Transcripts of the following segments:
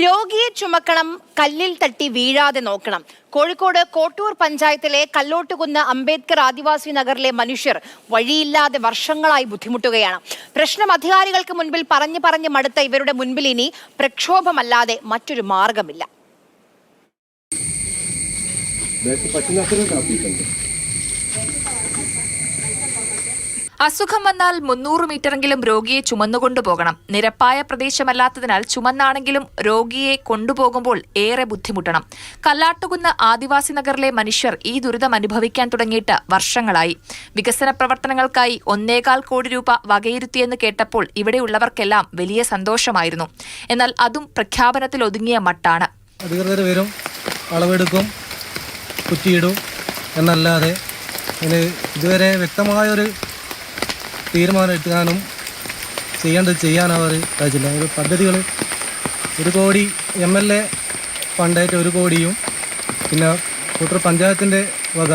രോഗിയെ ചുമക്കണം, കല്ലിൽ തട്ടി വീഴാതെ നോക്കണം. കോഴിക്കോട് കോട്ടൂർ പഞ്ചായത്തിലെ കല്ലോട്ടുകുന്ന് അംബേദ്കർ ആദിവാസി നഗറിലെ മനുഷ്യർ വഴിയില്ലാതെ വർഷങ്ങളായി ബുദ്ധിമുട്ടുകയാണ്. പ്രശ്നം അധികാരികൾക്ക് മുൻപിൽ പറഞ്ഞു മടുത്ത ഇവരുടെ മുൻപിൽ ഇനി പ്രക്ഷോഭമല്ലാതെ മറ്റൊരു മാർഗമില്ല. അസുഖം വന്നാൽ 300 മീറ്ററെങ്കിലും രോഗിയെ ചുമന്നുകൊണ്ടുപോകണം. നിരപ്പായ പ്രദേശമല്ലാത്തതിനാൽ ചുമന്നാണെങ്കിലും രോഗിയെ കൊണ്ടുപോകുമ്പോൾ ഏറെ ബുദ്ധിമുട്ടണം. കല്ലാട്ടുകുന്ന് ആദിവാസി നഗറിലെ മനുഷ്യർ ഈ ദുരിതം അനുഭവിക്കാൻ തുടങ്ങിയിട്ട് വർഷങ്ങളായി. വികസന പ്രവർത്തനങ്ങൾക്കായി 1.25 കോടി രൂപ വകയിരുത്തിയെന്ന് കേട്ടപ്പോൾ ഇവിടെയുള്ളവർക്കെല്ലാം വലിയ സന്തോഷമായിരുന്നു. എന്നാൽ അതും പ്രഖ്യാപനത്തിൽ ഒതുങ്ങിയ മട്ടാണ്. അധികൃതർ വരും, അളവെടുക്കും, കുറ്റിയിടും എന്നല്ലാതെ ഇതുവരെ വ്യക്തമായൊരു തീരുമാനം എടുക്കാനും ചെയ്യാനും അവർ കഴിച്ചില്ല. ഒരു പദ്ധതികൾ 1 കോടി MLA ഫണ്ടായിട്ട് 1 കോടിയും പിന്നെ കോട്ടൂർ പഞ്ചായത്തിൻ്റെ വക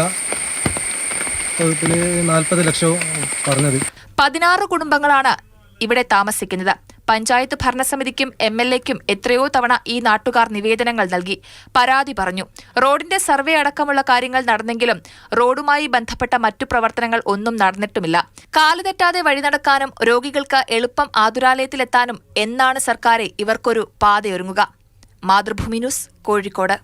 40 ലക്ഷവും പറഞ്ഞത്. 16 കുടുംബങ്ങളാണ് ഇവിടെ താമസിക്കുന്നത്. പഞ്ചായത്ത് ഭരണസമിതിക്കും MLAയ്ക്കും എത്രയോ തവണ ഈ നാട്ടുകാർ നിവേദനങ്ങൾ നൽകി, പരാതി പറഞ്ഞു. റോഡിന്റെ സർവേ അടക്കമുള്ള കാര്യങ്ങൾ നടന്നെങ്കിലും റോഡുമായി ബന്ധപ്പെട്ട മറ്റു പ്രവർത്തനങ്ങൾ ഒന്നും നടന്നിട്ടുമില്ല. കാലുതെറ്റാതെ വഴി നടക്കാനും രോഗികൾക്ക് എളുപ്പം ആതുരാലയത്തിലെത്താനും എന്നാണ് സർക്കാരെ ഇവർക്കൊരു പാതയൊരുങ്ങുക. മാതൃഭൂമി ന്യൂസ്, കോഴിക്കോട്.